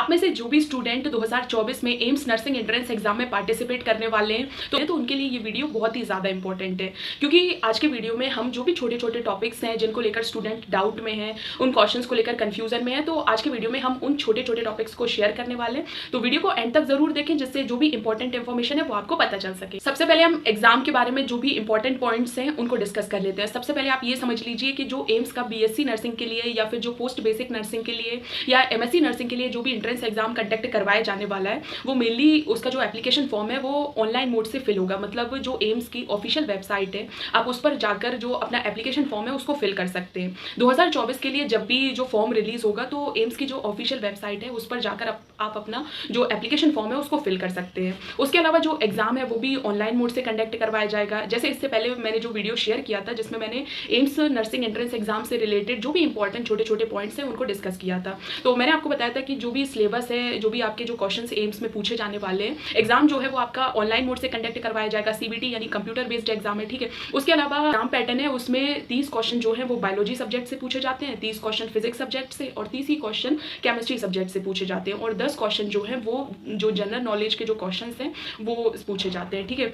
आप में से जो भी स्टूडेंट 2024 में एम्स नर्सिंग एंट्रेंस एग्जाम में पार्टिसिपेट करने वाले हैं तो उनके लिए ये वीडियो बहुत ही ज़्यादा इंपॉर्टेंट है, क्योंकि आज के वीडियो में हम जो भी छोटे छोटे टॉपिक्स हैं जिनको लेकर स्टूडेंट डाउट में हैं, उन क्वेश्चंस को लेकर कंफ्यूजन में है, तो आज के वीडियो में हम उन छोटे छोटे टॉपिक्स को शेयर करने वाले हैं। तो वीडियो को एंड तक जरूर देखें, जिससे जो भी इंपॉर्टेंट इन्फॉर्मेशन है वो आपको पता चल सके। सबसे पहले हम एग्जाम के बारे में जो भी इंपॉर्टेंट पॉइंट्स हैं उनको डिस्कस कर लेते हैं। सबसे पहले आप ये समझ लीजिए कि जो एम्स का बीएससी नर्सिंग के लिए या फिर जो पोस्ट बेसिक नर्सिंग के लिए या एमएससी नर्सिंग के लिए जो भी एंट्रेंस एग्जाम कंडक्ट करवाया जाने वाला है, वो मेनली उसका जो एप्लीकेशन फॉर्म है वो ऑनलाइन मोड से फिल होगा। मतलब जो एम्स की ऑफिशियल वेबसाइट है, आप उस पर जाकर जो अपना एप्लीकेशन फॉर्म है उसको फिल कर सकते हैं। 2024 के लिए जब भी जो फॉर्म रिलीज होगा तो एम्स की जो ऑफिशियल वेबसाइट है उस पर जाकर आप अपना जो एप्लीकेशन फॉर्म है उसको फिल कर सकते हैं। उसके अलावा जो एग्जाम है वो भी ऑनलाइन मोड से कंडक्ट करवाया जाएगा। जैसे इससे पहले मैंने जो वीडियो शेयर किया था जिसमें मैंने एम्स नर्सिंग एंट्रेंस एग्जाम से रिलेटेड जो भी इंपॉर्टेंट छोटे छोटे पॉइंट्स हैं उनको डिस्कस किया था, तो मैंने आपको बताया था कि जो भी सिलेबस है, जो भी आपके जो क्वेश्चंस एम्स में पूछे जाने वाले हैं, एग्जाम जो है वो आपका ऑनलाइन मोड से कंडक्ट करवाया जाएगा। सीबीटी यानी कंप्यूटर बेस्ड एग्जाम है, ठीक है। उसके अलावा एग्जाम पैटर्न है, उसमें 30 क्वेश्चन जो है वो बायोलॉजी सब्जेक्ट से पूछे जाते हैं, 30 क्वेश्चन फिजिक्स सब्जेक्ट से और 30 ही क्वेश्चन केमिस्ट्री सब्जेक्ट से पूछे जाते हैं, और 10 क्वेश्चन जो है वो जो जनरल नॉलेज के जो क्वेश्चन हैं वो पूछे जाते हैं, ठीक है।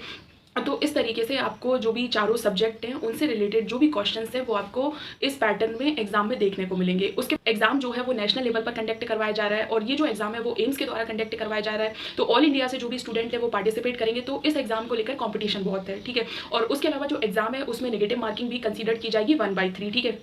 तो इस तरीके से आपको जो भी चारों सब्जेक्ट हैं उनसे रिलेटेड जो भी क्वेश्चंस हैं वो आपको इस पैटर्न में एग्जाम में देखने को मिलेंगे। उसके एग्जाम जो है वो नेशनल लेवल पर कंडक्ट करवाया जा रहा है, और ये जो एग्जाम है वो एम्स के द्वारा कंडक्ट करवाया जा रहा है। तो ऑल इंडिया से जो भी स्टूडेंट है वो पार्टिसिपेट करेंगे, तो इस एग्जाम को लेकर कॉम्पिटिशन बहुत है, ठीक है। और उसके अलावा जो एग्जाम है उसमें नेगेटिव मार्किंग भी कंसिडर की जाएगी 1/3, ठीक है।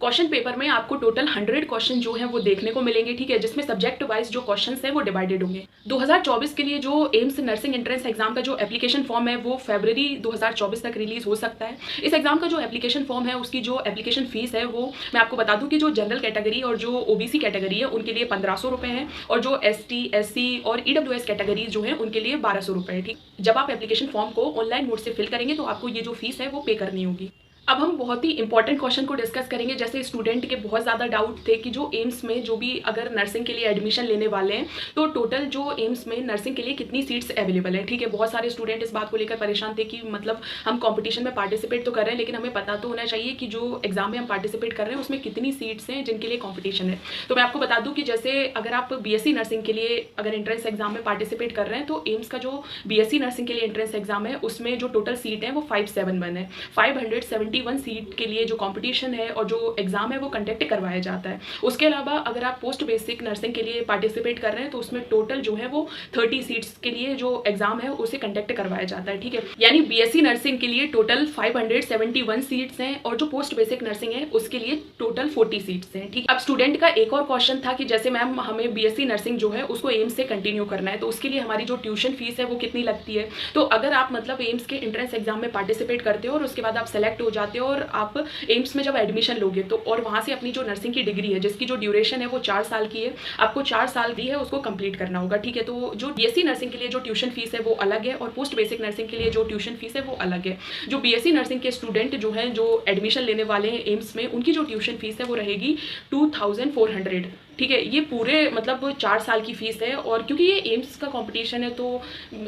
क्वेश्चन पेपर में आपको टोटल 100 क्वेश्चन जो है वो देखने को मिलेंगे, ठीक है, जिसमें सब्जेक्ट वाइज जो क्वेश्चंस हैं वो डिवाइडेड होंगे। 2024 के लिए जो एम्स नर्सिंग एंट्रेंस एग्जाम का जो एप्लीकेशन फॉर्म है वो फरवरी 2024 तक रिलीज हो सकता है। इस एग्जाम का जो एप्लीकेशन फॉर्म है उसकी जो एप्लीकेशन फीस है वो मैं आपको बता दूं कि जो जनरल कैटेगरी और जो ओबीसी कैटेगरी है उनके लिए 1500 रुपये है, और जो एसटी, एससी और ईडब्ल्यूएस कैटेगरीज जो है उनके लिए 1200 रुपये है, ठीक। जब आप एप्लीकेशन फॉर्म को ऑनलाइन मोड से फिल करेंगे तो आपको ये जो फीस है वो पे करनी होगी। अब हम बहुत ही इंपॉर्टेंट क्वेश्चन को डिस्कस करेंगे। जैसे स्टूडेंट के बहुत ज़्यादा डाउट थे कि जो एम्स में जो भी अगर नर्सिंग के लिए एडमिशन लेने वाले हैं तो टोटल जो एम्स में नर्सिंग के लिए कितनी सीट्स अवेलेबल है, ठीक है। बहुत सारे स्टूडेंट इस बात को लेकर परेशान थे कि मतलब हम कंपटीशन में पार्टिसिपेट तो कर रहे हैं लेकिन हमें पता तो होना चाहिए कि जो एग्जाम में हम पार्टिसिपेट कर रहे हैं उसमें कितनी सीट्स हैं जिनके लिए कॉम्पिटिशन है। तो मैं आपको बता दूँ कि जैसे अगर आप बीएससी नर्सिंग के लिए अगर एंट्रेंस एग्जाम में पार्टिसिपेट कर रहे हैं तो एम्स का जो बीएससी नर्सिंग के लिए एंट्रेंस एग्जाम है उसमें जो टोटल सीट है वो 571 है। 571 सीट के लिए जो कंपटीशन है और जो एग्जाम है वो कंडक्ट करवाया जाता है। उसके अलावा अगर आप पोस्ट बेसिक नर्सिंग के लिए पार्टिसिपेट कर रहे हैं तो उसमें टोटल जो है वो 30 सीट्स के लिए जो एग्जाम है उसे कंडक्ट करवाया जाता है, ठीक है। यानी बीएससी नर्सिंग के लिए टोटल 571 सीट्स हैं और जो पोस्ट बेसिक नर्सिंग है उसके लिए टोटल 40 सीट्स हैं, ठीक। अब स्टूडेंट का एक और क्वेश्चन था कि जैसे मैम हमें बीएससी नर्सिंग जो है उसको एम्स से कंटिन्यू करना है तो उसके लिए हमारी जो ट्यूशन फीस है वो कितनी लगती है। तो अगर आप मतलब एम्स के एंट्रेंस एग्जाम में पार्टिसिपेट करते हो और उसके बाद आप सेलेक्ट हो जाते हो और आप एम्स में जब एडमिशन लोगे तो और वहाँ से अपनी जो नर्सिंग की डिग्री है जिसकी जो ड्यूरेशन है वो 4 साल की है, आपको 4 साल भी है उसको कंप्लीट करना होगा, ठीक है। तो जो बीएससी नर्सिंग के लिए जो ट्यूशन फीस है वो अलग है और पोस्ट बेसिक नर्सिंग के लिए जो ट्यूशन फीस है वो अलग है। जो बीएससी नर्सिंग के स्टूडेंट जो हैं जो एडमिशन लेने वाले हैं एम्स में उनकी जो ट्यूशन फीस है वो रहेगी 2400, ठीक है। ये पूरे मतलब 4 साल की फ़ीस है, और क्योंकि ये एम्स का कंपटीशन है तो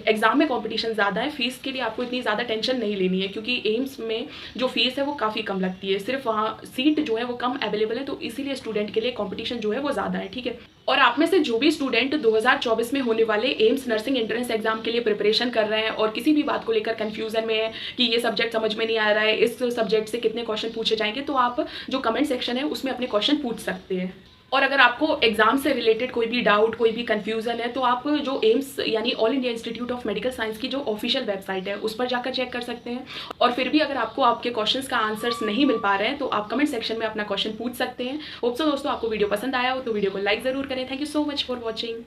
एग्ज़ाम में कंपटीशन ज़्यादा है, फ़ीस के लिए आपको इतनी ज़्यादा टेंशन नहीं लेनी है क्योंकि एम्स में जो फ़ीस है वो काफ़ी कम लगती है, सिर्फ वहाँ सीट जो है वो कम अवेलेबल है, तो इसीलिए स्टूडेंट के लिए कंपटीशन जो है वो ज़्यादा है, ठीक है। और आप में से जो भी स्टूडेंट 2024 में होने वाले एम्स नर्सिंग एंट्रेंस एग्जाम के लिए प्रिपरेशन कर रहे हैं और किसी भी बात को लेकर कंफ्यूजन में है कि ये सब्जेक्ट समझ में नहीं आ रहा है, इस सब्जेक्ट से कितने क्वेश्चन पूछे जाएंगे, तो आप जो कमेंट सेक्शन है उसमें अपने क्वेश्चन पूछ सकते हैं। और अगर आपको एग्जाम से रिलेटेड कोई भी डाउट, कोई भी कंफ्यूजन है तो आप जो एम्स यानी all India institute of medical science की जो ऑफिशियल वेबसाइट है उस पर जाकर चेक कर सकते हैं। और फिर भी अगर आपको आपके क्वेश्चंस का आंसर्स नहीं मिल पा रहे हैं तो आप कमेंट सेक्शन में अपना क्वेश्चन पूछ सकते हैं। होप सो दोस्तों आपको वीडियो पसंद आया हो तो वीडियो को लाइक ज़रूर करें। Thank you so much for watching.